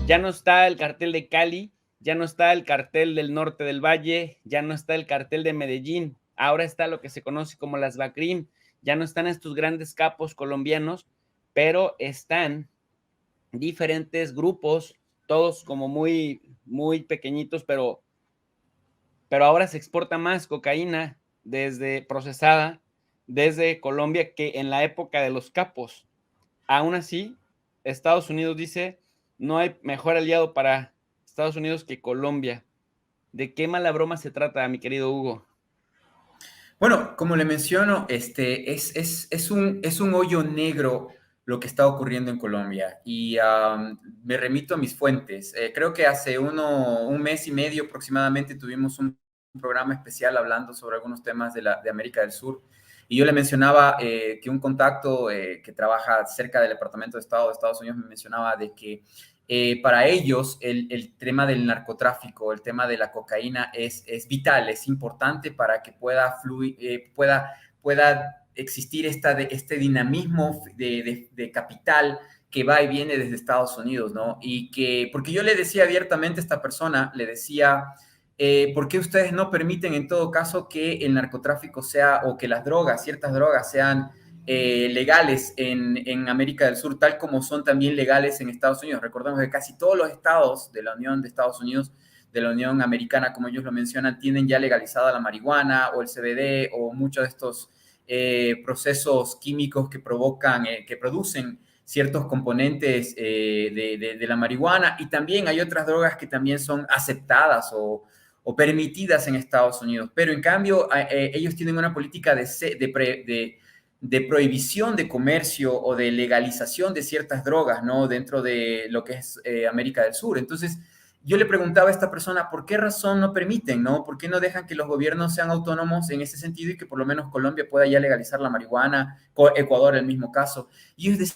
Ya no está el cartel de Cali, ya no está el cartel del norte del Valle, ya no está el cartel de Medellín, ahora está lo que se conoce como las BACRIM, ya no están estos grandes capos colombianos, pero están diferentes grupos, todos como muy pequeñitos, pero ahora se exporta más cocaína desde procesada desde Colombia que en la época de los capos. Aún así, Estados Unidos dice, no hay mejor aliado para Estados Unidos que Colombia. ¿De qué mala broma se trata, mi querido Hugo? Bueno, como le menciono, es un hoyo negro lo que está ocurriendo en Colombia y me remito a mis fuentes. Creo que hace un mes y medio aproximadamente tuvimos un programa especial hablando sobre algunos temas de América del Sur y yo le mencionaba que un contacto que trabaja cerca del Departamento de Estado de Estados Unidos me mencionaba de que para ellos el tema del narcotráfico, el tema de la cocaína es vital, es importante para que pueda fluir, pueda existir este dinamismo de capital que va y viene desde Estados Unidos, ¿no? Y que, porque yo le decía abiertamente a esta persona, le decía, ¿por qué ustedes no permiten en todo caso que el narcotráfico sea, o que las drogas, ciertas drogas sean legales en América del Sur, tal como son también legales en Estados Unidos? Recordemos que casi todos los estados de la Unión de Estados Unidos, de la Unión Americana, como ellos lo mencionan, tienen ya legalizada la marihuana o el CBD o muchos de estos procesos químicos que provocan, que producen ciertos componentes de la marihuana, y también hay otras drogas que también son aceptadas o permitidas en Estados Unidos, pero en cambio ellos tienen una política de prohibición de comercio o de legalización de ciertas drogas, ¿no? Dentro de lo que es América del Sur. Entonces, yo le preguntaba a esta persona, ¿por qué razón no permiten, no? ¿Por qué no dejan que los gobiernos sean autónomos en ese sentido y que por lo menos Colombia pueda ya legalizar la marihuana, Ecuador el mismo caso? Y ellos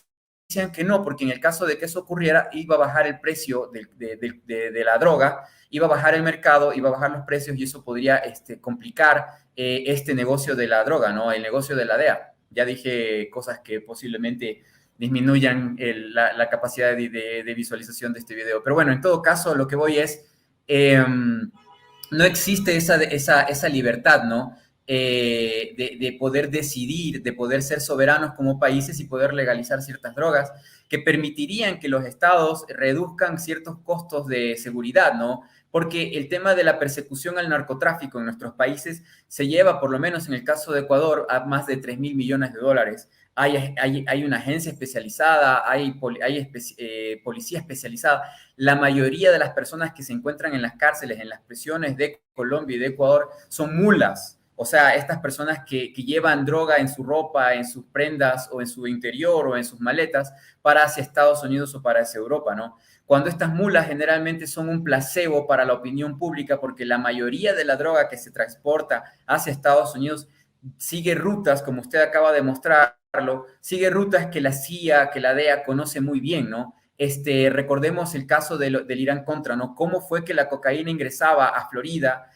decían que no, porque en el caso de que eso ocurriera, iba a bajar el precio de la droga, iba a bajar el mercado, iba a bajar los precios y eso podría complicar este negocio de la droga, ¿no? El negocio de la DEA. Ya dije cosas que posiblemente disminuyan la capacidad de visualización de este video. Pero bueno, en todo caso, lo que voy es, no existe esa libertad, ¿no? De poder decidir, de poder ser soberanos como países y poder legalizar ciertas drogas que permitirían que los estados reduzcan ciertos costos de seguridad, ¿no? Porque el tema de la persecución al narcotráfico en nuestros países se lleva, por lo menos en el caso de Ecuador, a más de 3.000 millones de dólares. Hay una agencia especializada, policía especializada. La mayoría de las personas que se encuentran en las cárceles, en las prisiones de Colombia y de Ecuador, son mulas. O sea, estas personas que llevan droga en su ropa, en sus prendas o en su interior o en sus maletas para hacia Estados Unidos o para hacia Europa, ¿no? Cuando estas mulas generalmente son un placebo para la opinión pública, porque la mayoría de la droga que se transporta hacia Estados Unidos sigue rutas, como usted acaba de mostrarlo, sigue rutas que la CIA, que la DEA conoce muy bien, ¿no? Recordemos el caso del Irán Contra, ¿no? Cómo fue que la cocaína ingresaba a Florida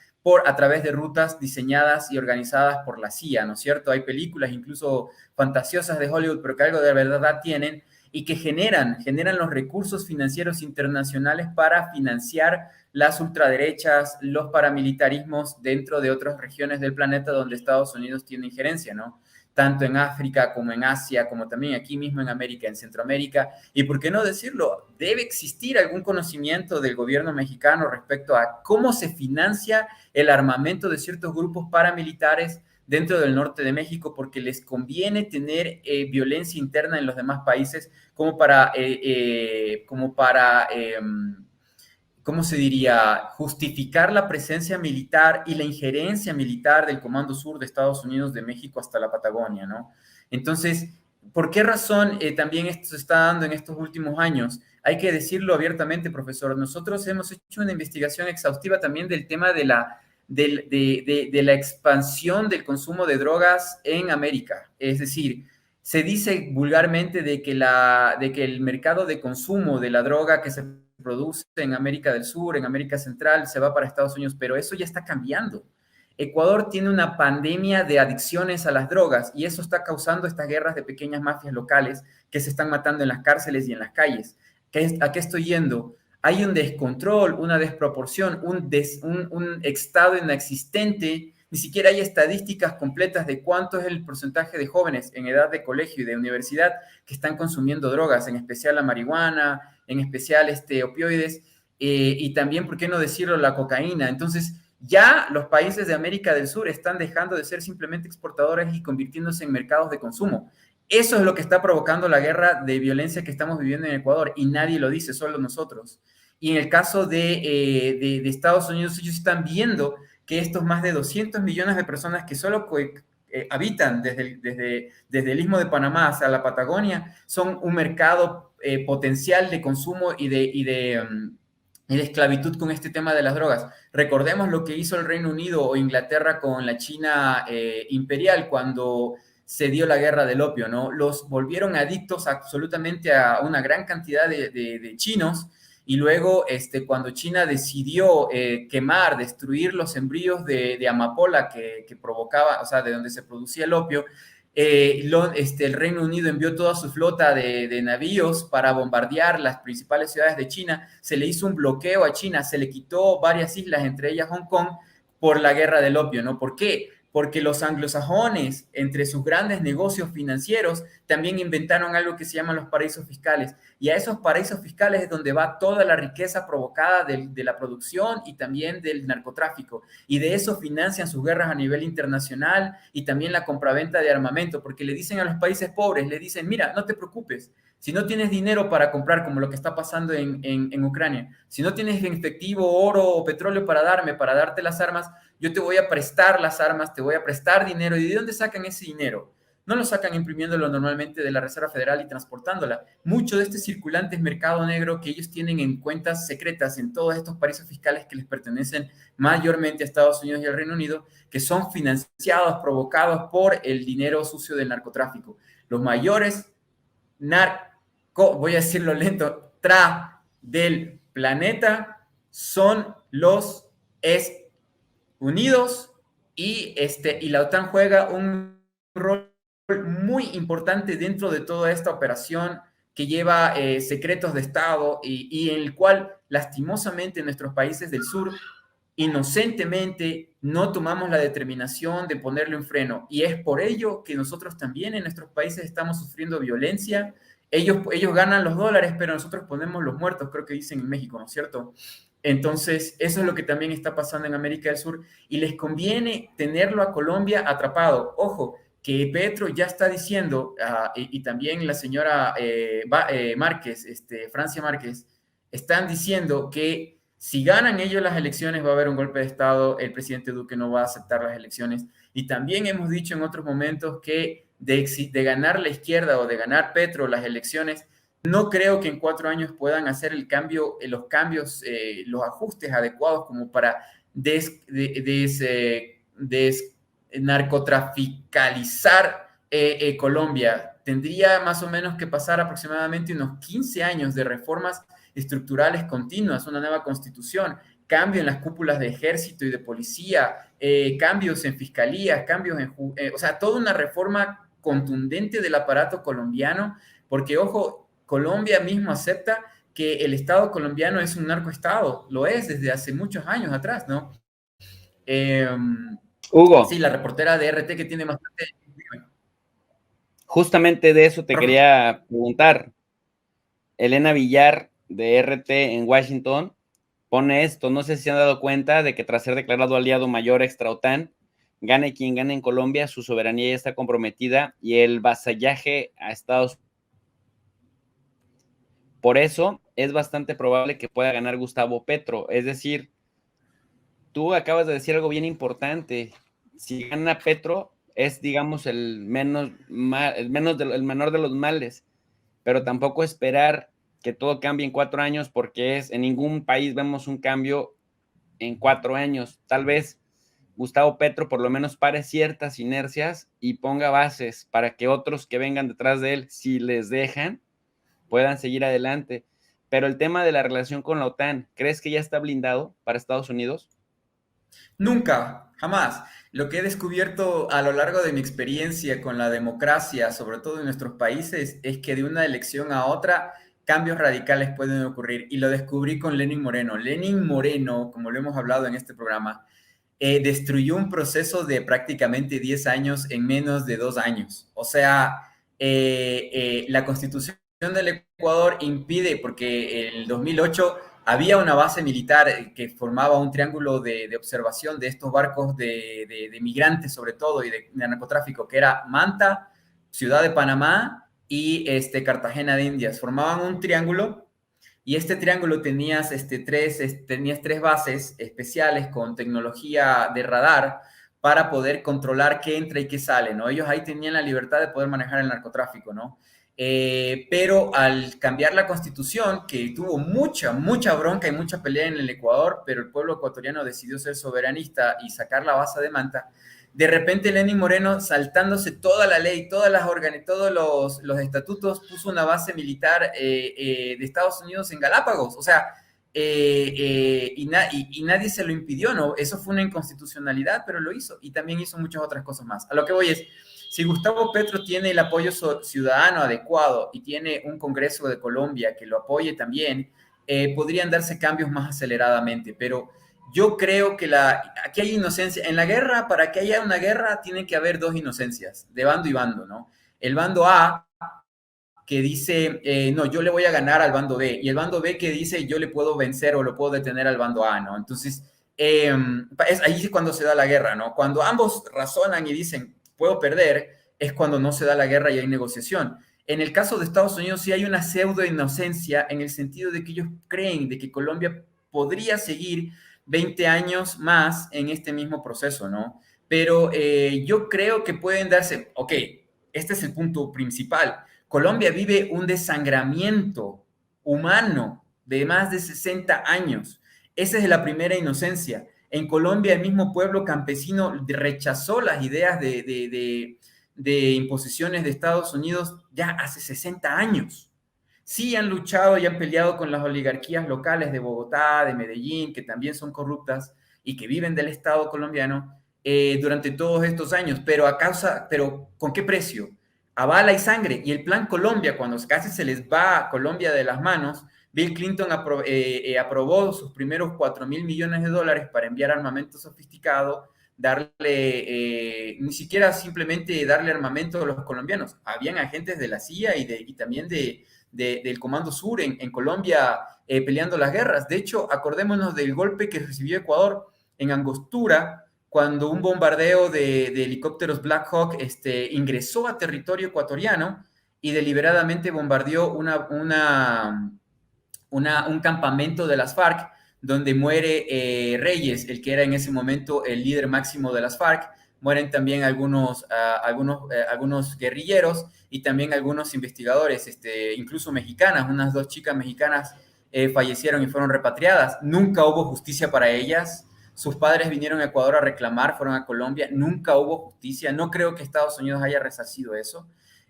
a través de rutas diseñadas y organizadas por la CIA, ¿no es cierto? Hay películas incluso fantasiosas de Hollywood, pero que algo de verdad tienen y que generan los recursos financieros internacionales para financiar las ultraderechas, los paramilitarismos dentro de otras regiones del planeta donde Estados Unidos tiene injerencia, ¿no? Tanto en África como en Asia, como también aquí mismo en América, en Centroamérica. Y por qué no decirlo, debe existir algún conocimiento del gobierno mexicano respecto a cómo se financia el armamento de ciertos grupos paramilitares dentro del norte de México, porque les conviene tener violencia interna en los demás países como para ¿cómo se diría?, justificar la presencia militar y la injerencia militar del Comando Sur de Estados Unidos, de México hasta la Patagonia, ¿no? Entonces, ¿por qué razón también esto se está dando en estos últimos años? Hay que decirlo abiertamente, profesor. Nosotros hemos hecho una investigación exhaustiva también del tema de la expansión del consumo de drogas en América. Es decir, se dice vulgarmente de que el mercado de consumo de la droga que se produce en América del Sur, en América Central, se va para Estados Unidos, pero eso ya está cambiando. Ecuador tiene una pandemia de adicciones a las drogas y eso está causando estas guerras de pequeñas mafias locales que se están matando en las cárceles y en las calles. ¿A qué estoy yendo? hay un descontrol, una desproporción, un estado inexistente. Ni siquiera hay estadísticas completas de cuánto es el porcentaje de jóvenes en edad de colegio y de universidad que están consumiendo drogas, en especial la marihuana, en especial opioides, y también, ¿por qué no decirlo?, la cocaína. Entonces, ya los países de América del Sur están dejando de ser simplemente exportadores y convirtiéndose en mercados de consumo. Eso es lo que está provocando la guerra de violencia que estamos viviendo en Ecuador, y nadie lo dice, solo nosotros. Y en el caso de Estados Unidos, ellos están viendo que estos más de 200 millones de personas que solo habitan desde el Istmo de Panamá hasta la Patagonia son un mercado potencial de consumo y de esclavitud con este tema de las drogas. Recordemos lo que hizo el Reino Unido o Inglaterra con la China imperial cuando se dio la guerra del opio, ¿no? Los volvieron adictos absolutamente a una gran cantidad de chinos, y luego cuando China decidió quemar, destruir los embrios de amapola que provocaba, o sea, de donde se producía el opio, el Reino Unido envió toda su flota de navíos para bombardear las principales ciudades de China. Se le hizo un bloqueo a China, se le quitó varias islas, entre ellas Hong Kong, por la guerra del opio, ¿no? ¿Por qué? Porque los anglosajones, entre sus grandes negocios financieros, también inventaron algo que se llaman los paraísos fiscales. Y a esos paraísos fiscales es donde va toda la riqueza provocada de la producción y también del narcotráfico. Y de eso financian sus guerras a nivel internacional y también la compraventa de armamento, porque le dicen a los países pobres, le dicen, mira, no te preocupes, si no tienes dinero para comprar, como lo que está pasando en Ucrania, si no tienes en efectivo, oro o petróleo para darte las armas, yo te voy a prestar las armas, te voy a prestar dinero. ¿Y de dónde sacan ese dinero? No lo sacan imprimiéndolo normalmente de la Reserva Federal y transportándola. Mucho de este circulante es mercado negro que ellos tienen en cuentas secretas en todos estos paraísos fiscales que les pertenecen mayormente a Estados Unidos y al Reino Unido, que son financiados, provocados por el dinero sucio del narcotráfico. Los mayores voy a decirlo lento, del planeta son los Unidos, y la OTAN juega un rol muy importante dentro de toda esta operación que lleva secretos de Estado y en el cual lastimosamente nuestros países del sur inocentemente no tomamos la determinación de ponerle un freno, y es por ello que nosotros también en nuestros países estamos sufriendo violencia. Ellos ganan los dólares, pero nosotros ponemos los muertos, creo que dicen en México, ¿no es cierto? Entonces, eso es lo que también está pasando en América del Sur, y les conviene tenerlo a Colombia atrapado. Ojo, que Petro ya está diciendo, y también la señora Márquez, Francia Márquez, están diciendo que si ganan ellos las elecciones va a haber un golpe de Estado, el presidente Duque no va a aceptar las elecciones. Y también hemos dicho en otros momentos que de ganar la izquierda o de ganar Petro las elecciones, no creo que en 4 años puedan hacer los cambios, los ajustes adecuados como para narcotraficalizar Colombia. Tendría más o menos que pasar aproximadamente unos 15 años de reformas estructurales continuas, una nueva constitución, cambio en las cúpulas de ejército y de policía, cambios en fiscalía, o sea, toda una reforma contundente del aparato colombiano, porque, ojo, Colombia mismo acepta que el Estado colombiano es un narcoestado, lo es desde hace muchos años atrás, ¿no? Hugo, Sí, la reportera de RT que tiene bastante... justamente de eso te Profe. quería preguntar. Elena Villar de RT en Washington pone esto, no sé si se han dado cuenta de que tras ser declarado aliado mayor extra OTAN, gane quien gane en Colombia, su soberanía ya está comprometida y el vasallaje a Estados Unidos. Por eso es bastante probable que pueda ganar Gustavo Petro. Es decir, tú acabas de decir algo bien importante. Si gana Petro, es, digamos, el menor de los males, pero tampoco esperar que todo cambie en 4 años, porque en ningún país vemos un cambio en 4 años. Tal vez Gustavo Petro por lo menos pare ciertas inercias y ponga bases para que otros que vengan detrás de él, si les dejan, puedan seguir adelante. Pero el tema de la relación con la OTAN, ¿crees que ya está blindado para Estados Unidos? Nunca, jamás. Lo que he descubierto a lo largo de mi experiencia con la democracia, sobre todo en nuestros países, es que de una elección a otra, cambios radicales pueden ocurrir y lo descubrí con Lenin Moreno. Lenin Moreno, como lo hemos hablado en este programa, destruyó un proceso de prácticamente 10 años en menos de 2 años. O sea, la constitución del Ecuador impide, porque en el 2008 había una base militar que formaba un triángulo de observación de estos barcos de migrantes sobre todo y de narcotráfico, que era Manta, Ciudad de Panamá y Cartagena de Indias. Formaban un triángulo y este triángulo tenías tres bases especiales con tecnología de radar para poder controlar qué entra y qué sale, ¿no? Ellos ahí tenían la libertad de poder manejar el narcotráfico, ¿no? Pero al cambiar la constitución, que tuvo mucha bronca y mucha pelea en el Ecuador, pero el pueblo ecuatoriano decidió ser soberanista y sacar la base de Manta, de repente Lenín Moreno, saltándose toda la ley, todos los estatutos, puso una base militar de Estados Unidos en Galápagos. O sea, y nadie se lo impidió, ¿no? Eso fue una inconstitucionalidad, pero lo hizo. Y también hizo muchas otras cosas más. A lo que voy es, si Gustavo Petro tiene el apoyo ciudadano adecuado y tiene un Congreso de Colombia que lo apoye también, podrían darse cambios más aceleradamente, pero yo creo que aquí hay inocencia. En la guerra, para que haya una guerra, tiene que haber dos inocencias, de bando y bando, ¿no? El bando A, que dice, no, yo le voy a ganar al bando B, y el bando B que dice, yo le puedo vencer o lo puedo detener al bando A, ¿no? Entonces, ahí sí cuando se da la guerra, ¿no? Cuando ambos razonan y dicen, puedo perder, es cuando no se da la guerra y hay negociación. En el caso de Estados Unidos sí hay una pseudo inocencia en el sentido de que ellos creen de que Colombia podría seguir 20 años más en este mismo proceso, ¿no? Pero yo creo que pueden darse, ok, este es el punto principal. Colombia vive un desangramiento humano de más de 60 años. Esa es la primera inocencia. En Colombia el mismo pueblo campesino rechazó las ideas de imposiciones de Estados Unidos ya hace 60 años. Sí han luchado y han peleado con las oligarquías locales de Bogotá, de Medellín, que también son corruptas y que viven del Estado colombiano durante todos estos años, pero ¿con qué precio? A bala y sangre. Y el Plan Colombia, cuando casi se les va a Colombia de las manos, Bill Clinton aprobó sus primeros 4.000 millones de dólares para enviar armamento sofisticado, ni siquiera simplemente darle armamento a los colombianos. Habían agentes de la CIA y también del Comando Sur en Colombia peleando las guerras. De hecho, acordémonos del golpe que recibió Ecuador en Angostura, cuando un bombardeo de helicópteros Black Hawk ingresó a territorio ecuatoriano y deliberadamente bombardeó un campamento de las FARC, donde muere Reyes, el que era en ese momento el líder máximo de las FARC. Mueren también algunos guerrilleros y también algunos investigadores, incluso mexicanas. Unas 2 chicas mexicanas fallecieron y fueron repatriadas. Nunca hubo justicia para ellas. Sus padres vinieron a Ecuador a reclamar, fueron a Colombia. Nunca hubo justicia. No creo que Estados Unidos haya resarcido eso.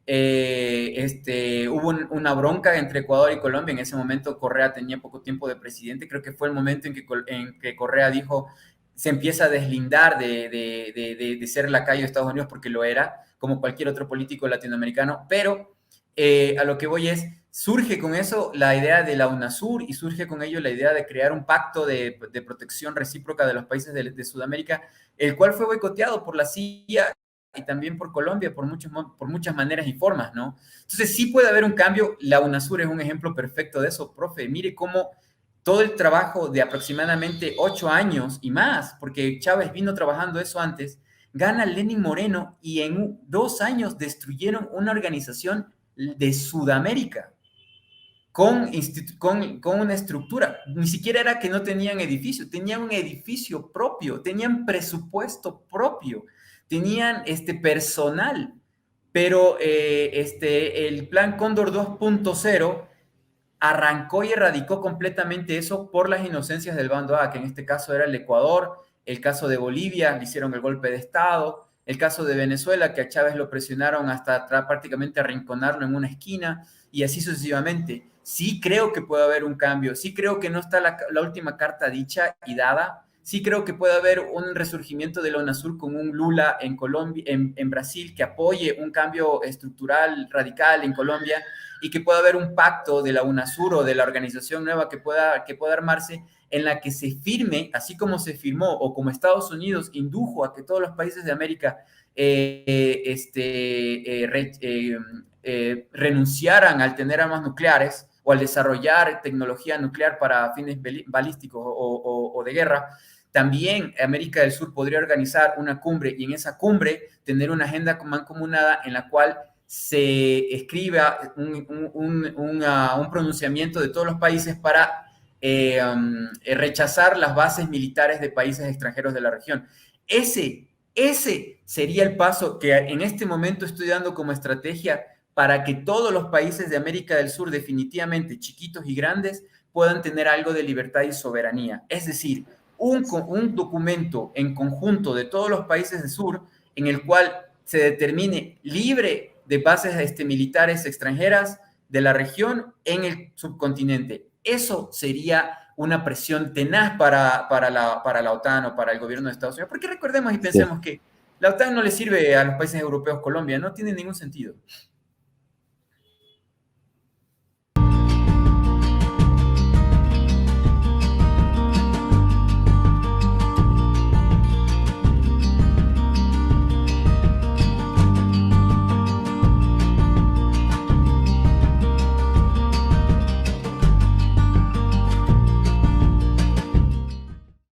Hubo una bronca entre Ecuador y Colombia. En ese momento Correa tenía poco tiempo de presidente. Creo que fue el momento en que Correa dijo, se empieza a deslindar de ser lacayo de Estados Unidos, porque lo era, como cualquier otro político latinoamericano. Pero a lo que voy es, surge con eso la idea de la UNASUR y surge con ello la idea de crear un pacto de protección recíproca de los países de Sudamérica, el cual fue boicoteado por la CIA y también por Colombia por muchas maneras y formas, ¿no? Entonces sí puede haber un cambio. La UNASUR es un ejemplo perfecto de eso, profe. Mire cómo todo el trabajo de aproximadamente 8 años y más, porque Chávez vino trabajando eso antes, gana Lenín Moreno y en 2 años destruyeron una organización de Sudamérica con una estructura. Ni siquiera era que no tenían edificio, tenían un edificio propio, tenían presupuesto propio, tenían personal, pero el plan Cóndor 2.0 arrancó y erradicó completamente eso por las inocencias del bando A, que en este caso era el Ecuador, el caso de Bolivia, le hicieron el golpe de Estado, el caso de Venezuela, que a Chávez lo presionaron hasta prácticamente arrinconarlo en una esquina, y así sucesivamente. Sí creo que puede haber un cambio, sí creo que no está la última carta dicha y dada, sí creo que puede haber un resurgimiento de la UNASUR con un Lula en Colombia, en Brasil, que apoye un cambio estructural radical en Colombia y que pueda haber un pacto de la UNASUR o de la organización nueva que pueda armarse en la que se firme, así como se firmó o como Estados Unidos indujo a que todos los países de América renunciaran al tener armas nucleares o al desarrollar tecnología nuclear para fines balísticos o de guerra. También América del Sur podría organizar una cumbre y en esa cumbre tener una agenda mancomunada en la cual se escriba un pronunciamiento de todos los países para rechazar las bases militares de países extranjeros de la región. Ese sería el paso que en este momento estoy dando como estrategia para que todos los países de América del Sur, definitivamente chiquitos y grandes, puedan tener algo de libertad y soberanía. Es decir, un documento en conjunto de todos los países del sur en el cual se determine libre de bases militares extranjeras de la región en el subcontinente. Eso sería una presión tenaz para la OTAN o para el gobierno de Estados Unidos, porque recordemos y Sí. pensemos que la OTAN no le sirve a los países europeos Colombia, no tiene ningún sentido.